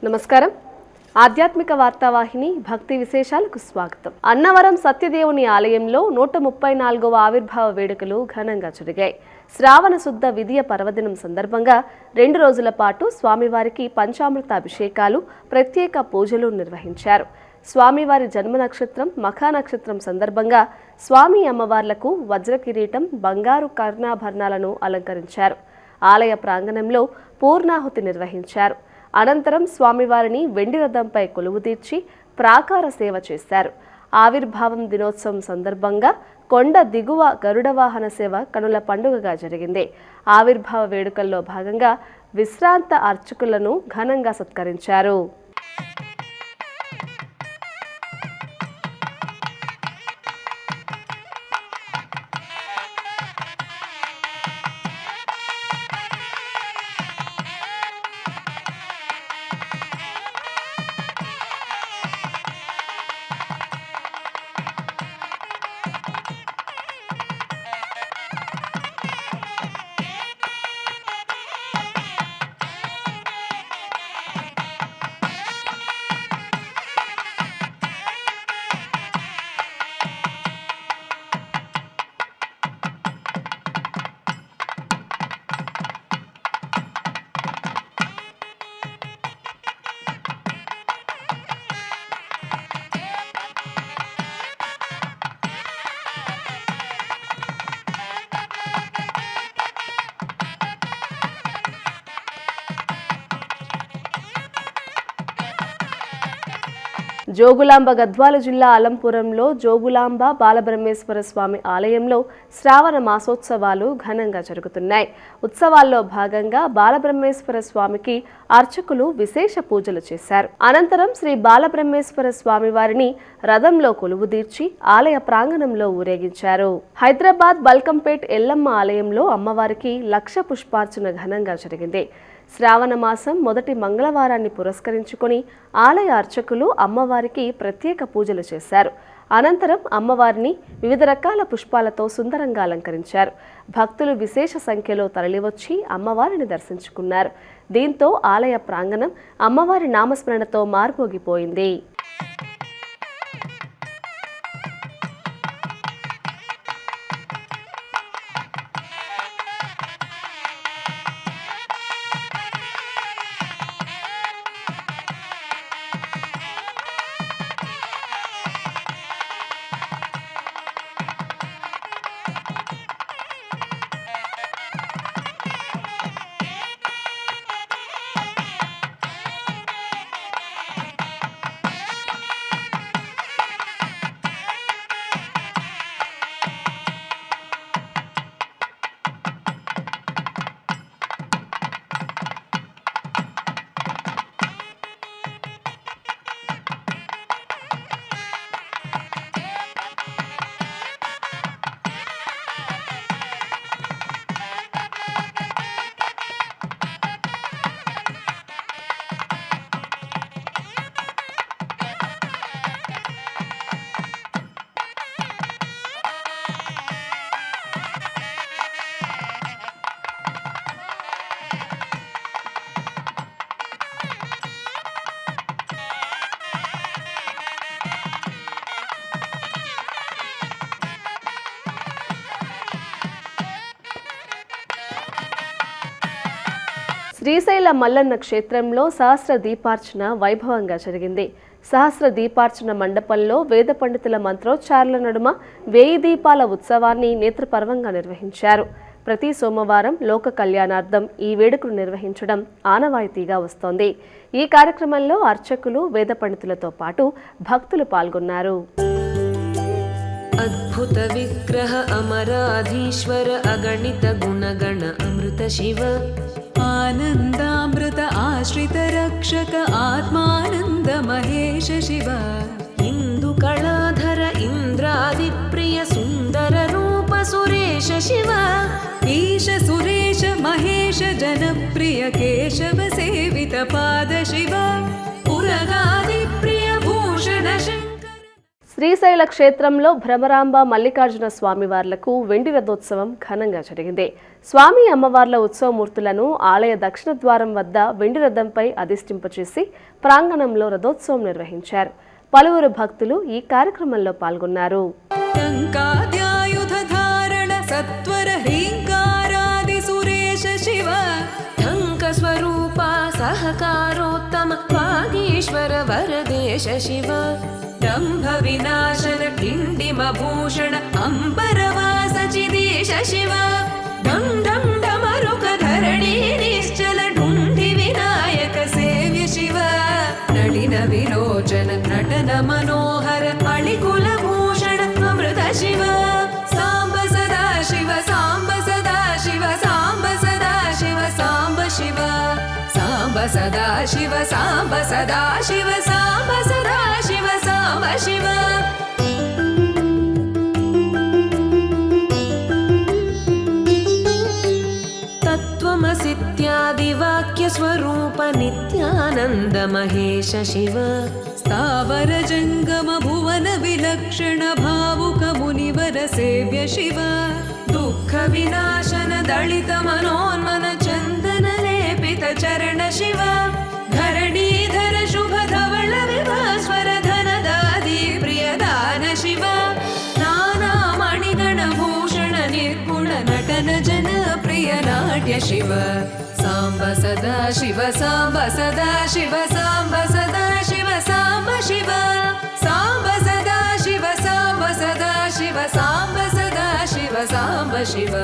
నమస్కారం. ఆధ్యాత్మిక వార్తావాహిని భక్తి విశేషాలకు స్వాగతం. అన్నవరం సత్యదేవుని ఆలయంలో 134వ ఆవిర్భావ వేడుకలు ఘనంగా జరిగాయి. శ్రావణ శుద్ధ విదియ పర్వదినం సందర్భంగా 2 రోజుల పాటు స్వామివారికి పంచామృత అభిషేకాలు, ప్రత్యేక పూజలు నిర్వహించారు. స్వామివారి జన్మ నక్షత్రం మఖా నక్షత్రం సందర్భంగా స్వామి అమ్మవార్లకు వజ్ర కిరీటం, బంగారు కర్ణాభరణాలను అలంకరించారు. ఆలయ ప్రాంగణంలో పూర్ణాహుతి నిర్వహించారు. అనంతరం స్వామివారిని వెండి రథంపై కొలువుతీర్చి ప్రాకార సేవ చేశారు. ఆవిర్భావం దినోత్సవం సందర్భంగా కొండ దిగువ గరుడ వాహన సేవ కనుల పండుగగా జరిగింది. ఆవిర్భావ వేడుకల్లో భాగంగా విశ్రాంత అర్చకులను ఘనంగా సత్కరించారు. జోగులాంబ గద్వాల జిల్లా అలంపురంలో జోగులాంబ బాలబ్రహ్మేశ్వర స్వామి ఆలయంలో శ్రావణ మాసోత్సవాలు ఘనంగా జరుగుతున్నాయి. ఉత్సవాల్లో భాగంగా బాలబ్రహ్మేశ్వర స్వామికి అర్చకులు విశేష పూజలు చేశారు. అనంతరం శ్రీ బాలబ్రహ్మేశ్వర స్వామి వారిని రథంలో కొలువుదీర్చి ఆలయ ప్రాంగణంలో ఊరేగించారు. హైదరాబాద్ బల్కంపేట్ ఎల్లమ్మ ఆలయంలో అమ్మవారికి 1,00,000 పుష్పార్చన ఘనంగా జరిగింది. శ్రావణ మాసం మొదటి మంగళవారాన్ని పురస్కరించుకొని ఆలయ అర్చకులు అమ్మవారికి ప్రత్యేక పూజలు చేశారు. అనంతరం అమ్మవారిని వివిధ రకాల పుష్పాలతో సుందరంగా అలంకరించారు. భక్తులు విశేష సంఖ్యలో తరలివచ్చి అమ్మవారిని దర్శించుకున్నారు. దీంతో ఆలయ ప్రాంగణం అమ్మవారి నామస్మరణతో మార్మోగిపోయింది. శ్రీశైల మల్లన్న క్షేత్రంలో సహస్ర దీపార్చన వైభవంగా జరిగింది. సహస్ర దీపార్చన మండపంలో వేద పండితుల మంత్రోచ్చారణల నడుమ 1000 దీపాల ఉత్సవాన్ని నేత్రపర్వంగా నిర్వహించారు. ప్రతి సోమవారం లోక కళ్యాణార్థం ఈ వేడుకను నిర్వహించడం ఆనవాయితీగా వస్తోంది. ఈ కార్యక్రమంలో అర్చకులు, వేద పండితులతో పాటు భక్తులు పాల్గొన్నారు. అద్భుత విగ్రహ అమరాధీశ్వర అగణిత గుణగణ అమృత శివ ఆనందామృత ఆశ్రిత రక్షక ఆత్మానంద మహేష శివ ఇందు కళాధర ఇంద్రాది ప్రియ సుందర రూప సురేష శివ ఈశ సురేష మహేష జనప్రియ కేశవ సేవిత పాద శివ పురగాది ప్రియ భూషణ శ్రీశైల క్షేత్రంలో భ్రమరాంబ మల్లికార్జున స్వామివార్లకు వెండి రథోత్సవం ఘనంగా జరిగింది. స్వామి అమ్మవార్ల ఉత్సవమూర్తులను ఆలయ దక్షిణ ద్వారం వద్ద వెండి రథంపై అధిష్ఠింపచేసి ప్రాంగణంలో రథోత్సవం నిర్వహించారు. పలువురు భక్తులు ఈ కార్యక్రమంలో పాల్గొన్నారు. డంభ వినాశన కిండిమభూషణ అంబరవాస చిదేశ శివ డం డం డమరుక ధరణి నిశ్చల ఢుండి వినాయక సేవ్య శివ నళిన విలోచన నటన మనోహర అళికుల భూషణ అమృత శివ సాంబ సదా శివ సాంబ సదా శివ సాంబ సదా శివ సాంబ శివ సాంబ సదా శివ సాంబ సదా శివ సాంబ సదా శివ సాంబ శివ తత్వమసిత్యాది వాక్య స్వరూప నిత్యానంద మహేశ శివ స్థావర జంగమ భువన విలక్షణ భావుక మునివర సేవ్య శివ దుఃఖ వినాశన దళిత మనోన్మన చందన లేపిత చరణ శివ ధరణీధర శుభ ధవళ విభాస్వర ధనదాది ప్రియదాన శివ నానా మణిగణ భూషణ నిర్గుణ నటన జన ప్రియ నాట్య శివ సాంబ సదా శివ సాంబ సదా శివ సాంబ సదా శివ సాంబ శివ సాంబ సదా శివ సాంబ సదా శివ సాంబ సదా శివ సాంబ శివ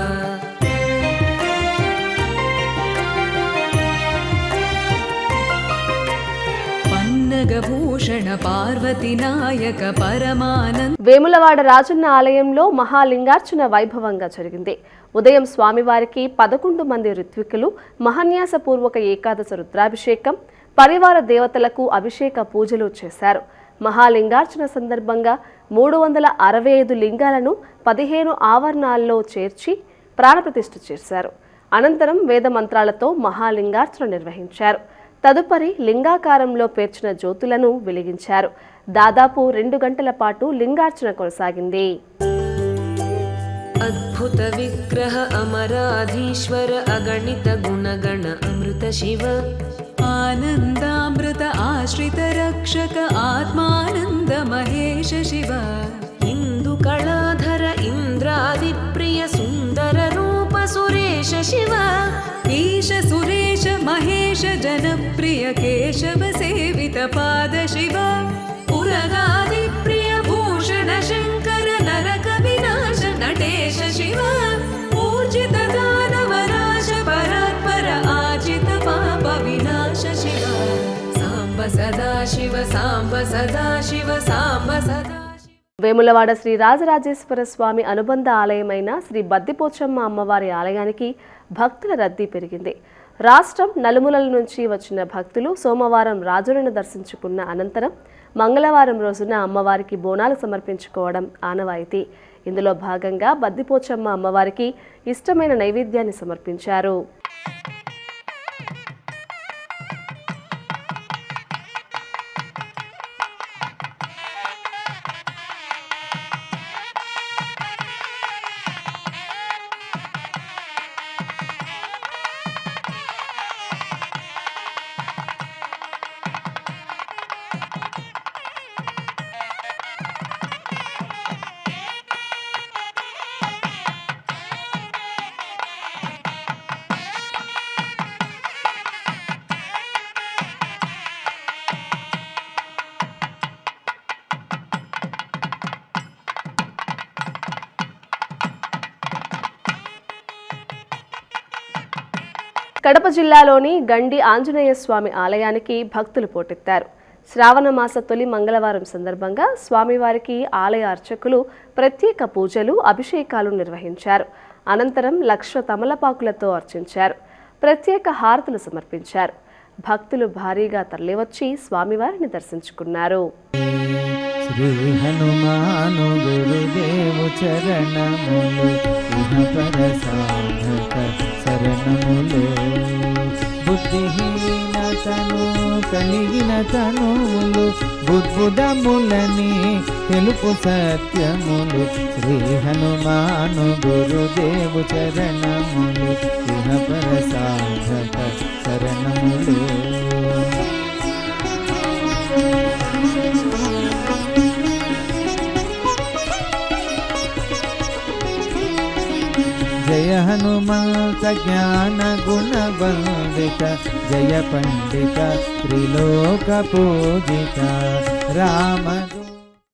భూషణ పార్వతి నాయక పరమానంద. వేములవాడ రాజన్న ఆలయంలో మహాలింగార్చన వైభవంగా జరిగింది. ఉదయం స్వామివారికి 11 మంది ఋత్వికులు మహాన్యాసపూర్వక ఏకాదశ రుద్రాభిషేకం, పరివార దేవతలకు అభిషేక పూజలు చేశారు. మహాలింగార్చన సందర్భంగా 365 లింగాలను 15 ఆవరణాల్లో చేర్చి ప్రాణప్రతిష్ఠ చేశారు. అనంతరం వేద మంత్రాలతో మహాలింగార్చన నిర్వహించారు. తదుపరి లింగాకారంలో పేర్చిన జ్యోతులను వెలిగించారు. దాదాపు 2 గంటల పాటు లింగార్చన కొనసాగింది. అద్భుత విగ్రహ అమరాధీశ్వర అగణిత గుణగణ అమృత శివ ఆనందామృత ఆశ్రిత రక్షక ఆత్మానంద మహేశ శివ ఇందు కళాధర ఇంద్రాది ప్రియ సుందర రూప సురేశ శివ ఈశ సురేశ మహేశ జనప్రియ కేశవ సేవిత పాద శివ పురగాది ప్రియ భూషణ శంకర నరక వినాశ నటేశ శివ ఊర్జిత దానవరాశ పరాత్పర ఆజిత పాప వినాశ శివ సాంబ సదా శివ సాంబ సదా శివ సాంబ సదా. వేములవాడ శ్రీ రాజరాజేశ్వర స్వామి అనుబంధ ఆలయమైన శ్రీ బద్దిపోచమ్మ అమ్మవారి ఆలయానికి భక్తుల రద్దీ పెరిగింది. రాష్ట్రం నలుమూలల నుంచి వచ్చిన భక్తులు సోమవారం రాజులను దర్శించుకున్న అనంతరం మంగళవారం రోజున అమ్మవారికి బోనాలు సమర్పించుకోవడం ఆనవాయితీ. ఇందులో భాగంగా బద్దిపోచమ్మ అమ్మవారికి ఇష్టమైన నైవేద్యాన్ని సమర్పించారు. కడప జిల్లాలోని గండి ఆంజనేయ స్వామి ఆలయానికి భక్తులు పోటెత్తారు. శ్రావణ మాస తొలి మంగళవారం సందర్భంగా స్వామివారికి ఆలయ అర్చకులు ప్రత్యేక పూజలు, అభిషేకాలు నిర్వహించారు. అనంతరం లక్ష తమలపాకులతో అర్చించారు. ప్రత్యేక హారతులు సమర్పించారు. భక్తులు భారీగా తరలివచ్చి స్వామివారిని దర్శించుకున్నారు. శ్రీ హనుమాను గురుదేవు చరణములు ఇహపర సాధక శరణములు బుద్ధిహీనతను కలిగిన తనువులు బుద్బుదములని తెలుపు సత్యములు శ్రీ హనుమాను గురుదేవు చరణములు ఇహపర సాధక శరణములు. జయ హనుమంత జ్ఞాన గుణ వందిత జయ పండిత త్రిలోక పూజిత రామదు.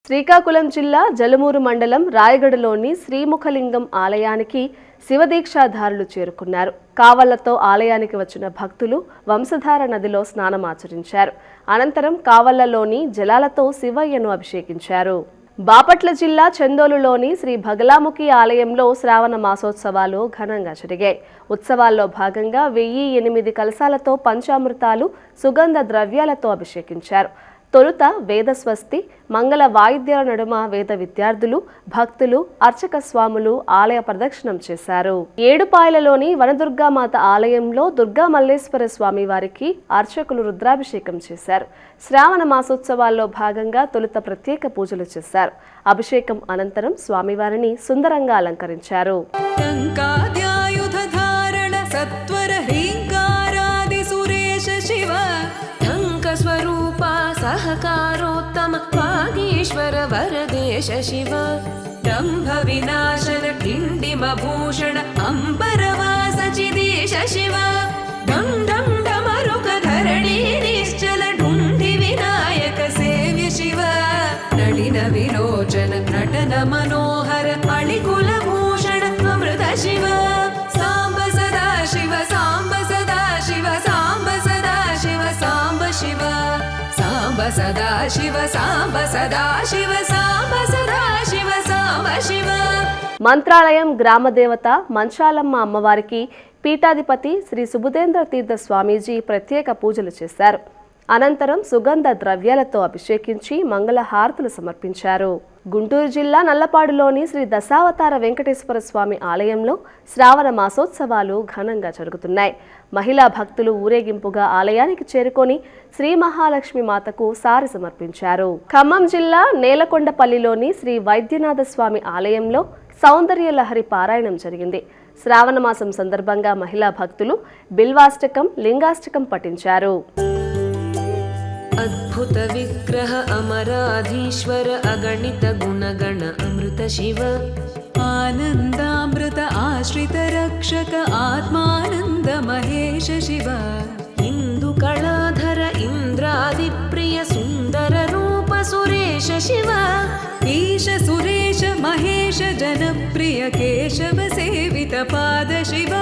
శ్రీకాకుళం జిల్లా జలమూరు మండలం రాయగడలోని శ్రీముఖలింగం ఆలయానికి శివదీక్షాధారులు చేరుకున్నారు. కావళ్లతో ఆలయానికి వచ్చిన భక్తులు వంశధార నదిలో స్నానమాచరించారు. అనంతరం కావళ్లలోని జలాలతో శివయ్యను అభిషేకించారు. బాపట్ల జిల్లా చందోలులోని శ్రీ భగలాముఖి ఆలయంలో శ్రావణ మాసోత్సవాలు ఘనంగా జరిగాయి. ఉత్సవాల్లో భాగంగా 1008 కలశాలతో పంచామృతాలు, సుగంధ ద్రవ్యాలతో అభిషేకించారు. తొలుత వేదస్వస్తి, మంగళ వాయిద్యాల నడుమ వేద విద్యార్థులు, భక్తులు, అర్చక స్వాములు ఆలయ ప్రదక్షిణం చేశారు. ఏడుపాయలలోని వనదుర్గామాత ఆలయంలో దుర్గా మల్లేశ్వర స్వామి వారికి అర్చకులు రుద్రాభిషేకం చేశారు. శ్రావణ మాసోత్సవాల్లో భాగంగా తొలుత ప్రత్యేక పూజలు చేశారు. అభిషేకం అనంతరం స్వామివారిని సుందరంగా అలంకరించారు. సహకారోత్తమ వాగీశ్వర వరదేశ శివ డంభ వినాశన కిండిమ భూషణ అంబరవాస చిదేశ శివ డం డం డమరుక ధరణి నిశ్చల ఢుండి వినాయక సేవ్య శివ నళిన విలోచన నటన మనోహర అళికుల భూషణ అమృత శివ సాంబ సదా శివ సాంబ సదా శివ సాంబ సదా శివ సాంబ శివ సాంబ సదా శివ సాంబ సదా శివ సాంబ సదా శివ సాంబ శివ. మంత్రాలయం గ్రామదేవత మంచాలమ్మ అమ్మవారికి పీఠాధిపతి శ్రీ సుబుధేంద్ర తీర్థ స్వామీజీ ప్రత్యేక పూజలు చేశారు. అనంతరం సుగంధ ద్రవ్యాలతో అభిషేకించి మంగళహారతులు సమర్పించారు. గుంటూరు జిల్లా నల్లపాడులోని శ్రీ దశావతార వెంకటేశ్వర స్వామి ఆలయంలో శ్రావణ మాసోత్సవాలు ఘనంగా జరుగుతున్నాయి. మహిళా భక్తులు ఊరేగింపుగా ఆలయానికి చేరుకొని శ్రీ మహాలక్ష్మి మాతకు సారి సమర్పించారు. ఖమ్మం జిల్లా నేలకొండపల్లిలోని శ్రీ వైద్యనాథ స్వామి ఆలయంలో సౌందర్య లహరి పారాయణం జరిగింది. శ్రావణ మాసం సందర్భంగా మహిళా భక్తులు బిల్వాష్టకం, లింగాష్టకం పఠించారు. అద్భుత విగ్రహ అమరాధీశ్వర అగణిత గుణగణ అమృత శివ ఆనందామృత ఆశ్రిత రక్షక ఆత్మానంద మహేశ శివ ఇందు కళాధర ఇంద్రాది ప్రియ సుందర రూప సురేశ శివ ఈశ సురేశ మహేశ జనప్రియ కేశవ సేవిత పాద శివ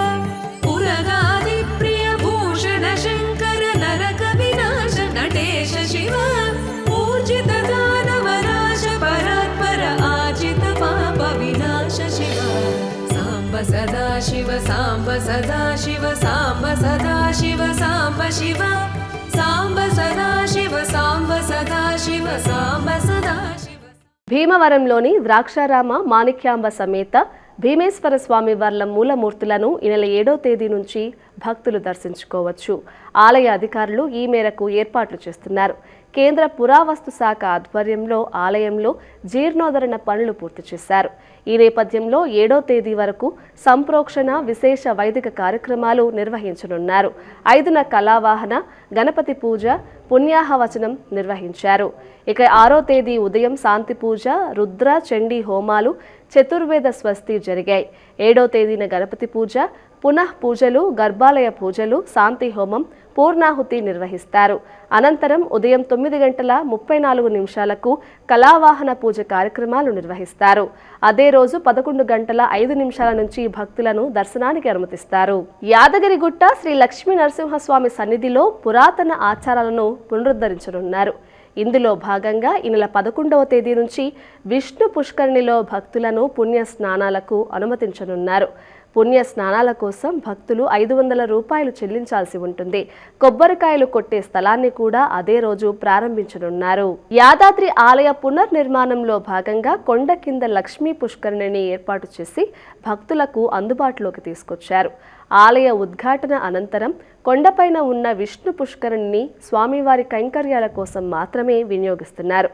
పురగాది ప్రియ భూషణ శంకర నరక వినాశ నటేశ శివ ఊర్జిత దానవరాశ పరాత్పర ఆజిత పాప వినాశ శివ సాంబ సదా శివ సాంబ సదా శివ సాంబ సదా శివ సాంబ శివ సాంబ సదా శివ సాంబ సదా శివ సాంబ సదా శివ. భీమవరంలోని ద్రాక్షారామ మాణిక్యాంబ సమేత భీమేశ్వర స్వామి వార్ల మూలమూర్తులను ఈ నెల 7వ తేదీ నుంచి భక్తులు దర్శించుకోవచ్చు. ఆలయ అధికారులు ఈ మేరకు ఏర్పాట్లు చేస్తున్నారు. కేంద్ర పురావస్తు శాఖ ఆధ్వర్యంలో ఆలయంలో జీర్ణోద్ధరణ పనులు పూర్తి చేశారు. ఈ నేపథ్యంలో 7వ తేదీ వరకు సంప్రోక్షణ, విశేష వైదిక కార్యక్రమాలు నిర్వహించనున్నారు. 5న కళావాహన, గణపతి పూజ, పుణ్యాహవచనం నిర్వహించారు. ఇక 6వ తేదీ ఉదయం శాంతి పూజ, రుద్ర చండీ హోమాలు, చతుర్వేద స్వస్తి జరిగాయి. 7వ తేదీన గణపతి పూజ, పునః పూజలు, గర్భాలయ పూజలు, శాంతి హోమం, పూర్ణాహుతి నిర్వహిస్తారు. అనంతరం ఉదయం 9:34 కళావాహన పూజ కార్యక్రమాలు నిర్వహిస్తారు. అదే రోజు 11:05 నుంచి భక్తులను దర్శనానికి అనుమతిస్తారు. యాదగిరిగుట్ట శ్రీ లక్ష్మీ నరసింహస్వామి సన్నిధిలో పురాతన ఆచారాలను పునరుద్ధరించనున్నారు. ఇందులో భాగంగా ఈ నెల 11వ తేదీ నుంచి విష్ణు పుష్కరిణిలో భక్తులను పుణ్య స్నానాలకు అనుమతించనున్నారు. పుణ్య స్నానాల కోసం భక్తులు 500 రూపాయలు చెల్లించాల్సి ఉంటుంది. కొబ్బరికాయలు కొట్టే స్థలాన్ని కూడా అదే రోజు ప్రారంభించనున్నారు. యాదాద్రి ఆలయ పునర్నిర్మాణంలో భాగంగా కొండ కింద లక్ష్మీ పుష్కరిణిని ఏర్పాటు చేసి భక్తులకు అందుబాటులోకి తీసుకొచ్చారు. ఆలయ ఉద్ఘాటన అనంతరం కొండపైన ఉన్న విష్ణు పుష్కరిణిని స్వామివారి కైంకర్యాల కోసం మాత్రమే వినియోగిస్తున్నారు.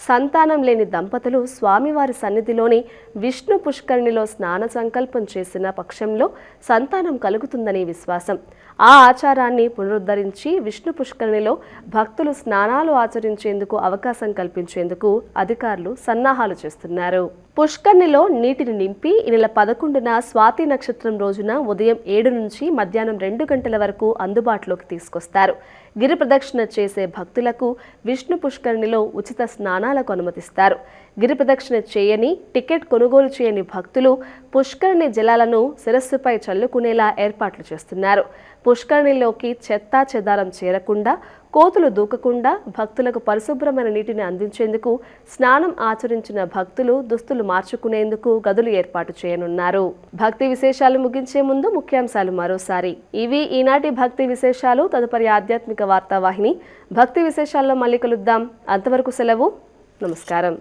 సంతానం లేని దంపతులు స్వామివారి సన్నిధిలోని విష్ణు పుష్కరిణిలో స్నాన సంకల్పం చేసిన పక్షంలో సంతానం కలుగుతుందని విశ్వాసం. ఆ ఆచారాన్ని పునరుద్ధరించి విష్ణు పుష్కరిణిలో భక్తులు స్నానాలు ఆచరించేందుకు అవకాశం కల్పించేందుకు అధికారులు సన్నాహాలు చేస్తున్నారు. పుష్కరిణిలో నీటిని నింపి ఈ నెల 11న స్వాతి నక్షత్రం రోజున ఉదయం 7 నుంచి మధ్యాహ్నం 2 గంటల వరకు అందుబాటులోకి తీసుకొస్తారు. గిరి ప్రదక్షిణ చేసే భక్తులకు విష్ణు పుష్కరిణిలో ఉచిత స్నానాలకు అనుమతిస్తారు. గిరి ప్రదక్షిణ చేయని, టికెట్ కొనుగోలు చేయని భక్తులు పుష్కరిణి జలాలను శిరస్సుపై చల్లుకునేలా ఏర్పాట్లు చేస్తున్నారు. పుష్కరిణిలోకి చెత్తా చెదారం చేరకుండా, కోతులు దూకకుండా భక్తులకు పరిశుభ్రమైన నీటిని అందించేందుకు స్నానం ఆచరించిన భక్తులు దుస్తులు మార్చుకునేందుకు గదులు ఏర్పాటు చేయనున్నారు. భక్తి విశేషాలు ముగించే ముందు ముఖ్యాంశాలు మరోసారి. ఇవి ఈనాటి భక్తి విశేషాలు. తదుపరి ఆధ్యాత్మిక వార్తావాహిని భక్తి విశేషాల్లో మళ్ళీ కలుద్దాం. అంతవరకు సెలవు. నమస్కారం.